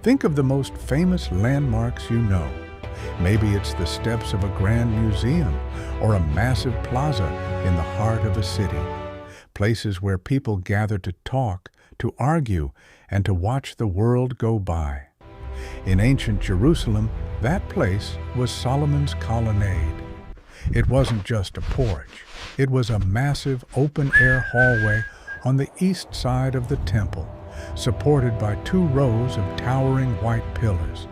Think of the most famous landmarks you know. Maybe it's the steps of a grand museum or a massive plaza in the heart of a city. Places where people gather to talk, to argue, and to watch the world go by. In ancient Jerusalem, that place was Solomon's Colonnade. It wasn't just a porch. It was a massive open-air hallway on the east side of the temple, supported by 2 rows of towering white pillars.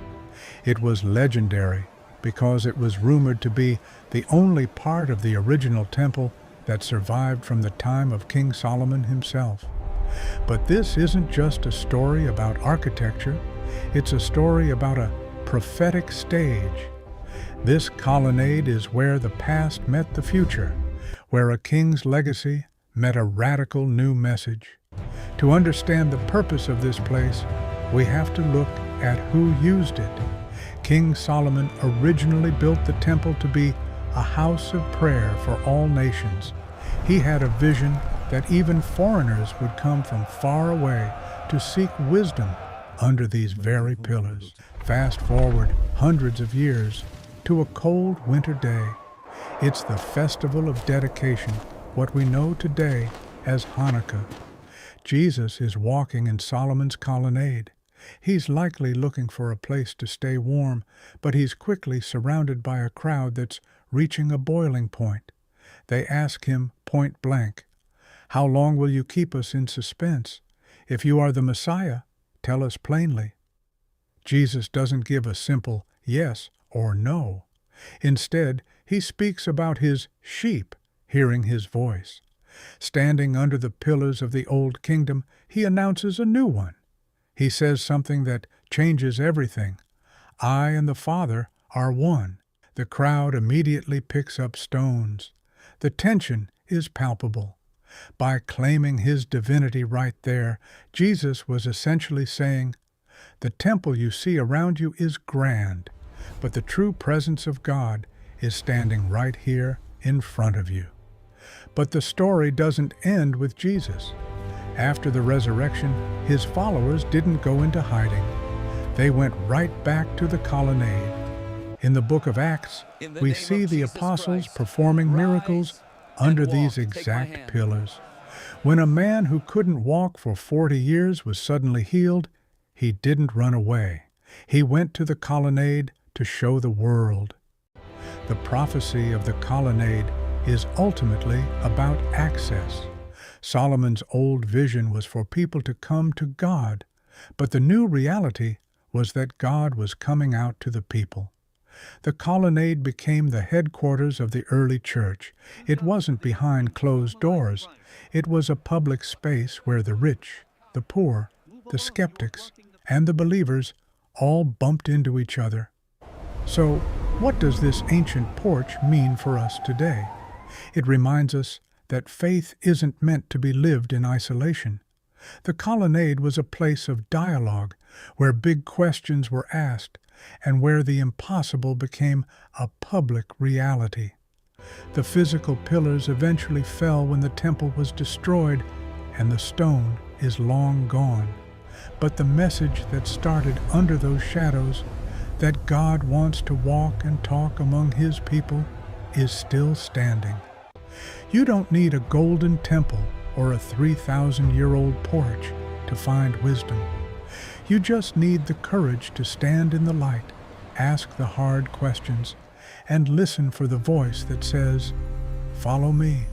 It was legendary because it was rumored to be the only part of the original temple that survived from the time of King Solomon himself. But this isn't just a story about architecture, it's a story about a prophetic stage. This colonnade is where the past met the future, where a king's legacy met a radical new message. To understand the purpose of this place, we have to look at who used it. King Solomon originally built the temple to be a house of prayer for all nations. He had a vision that even foreigners would come from far away to seek wisdom under these very pillars. Fast forward hundreds of years to a cold winter day. It's the festival of dedication, what we know today as Hanukkah. Jesus is walking in Solomon's colonnade. He's likely looking for a place to stay warm, but he's quickly surrounded by a crowd that's reaching a boiling point. They ask him point blank, "How long will you keep us in suspense? If you are the Messiah, tell us plainly." Jesus doesn't give a simple yes or no. Instead, he speaks about his sheep hearing his voice. Standing under the pillars of the old kingdom, he announces a new one. He says something that changes everything. "I and the Father are one." The crowd immediately picks up stones. The tension is palpable. By claiming his divinity right there, Jesus was essentially saying, "The temple you see around you is grand, but the true presence of God is standing right here in front of you." But the story doesn't end with Jesus. After the resurrection, his followers didn't go into hiding. They went right back to the colonnade. In the book of Acts, we see the apostles performing miracles under these exact pillars. When a man who couldn't walk for 40 years was suddenly healed, he didn't run away. He went to the colonnade to show the world. The prophecy of the colonnade is ultimately about access. Solomon's old vision was for people to come to God, but the new reality was that God was coming out to the people. The colonnade became the headquarters of the early church. It wasn't behind closed doors. It was a public space where the rich, the poor, the skeptics, and the believers all bumped into each other. So, what does this ancient porch mean for us today? It reminds us that faith isn't meant to be lived in isolation. The colonnade was a place of dialogue, where big questions were asked, and where the impossible became a public reality. The physical pillars eventually fell when the temple was destroyed, and the stone is long gone. But the message that started under those shadows, that God wants to walk and talk among his people, is still standing. You don't need a golden temple or a 3,000-year-old porch to find wisdom. You just need the courage to stand in the light, ask the hard questions, and listen for the voice that says, "Follow me."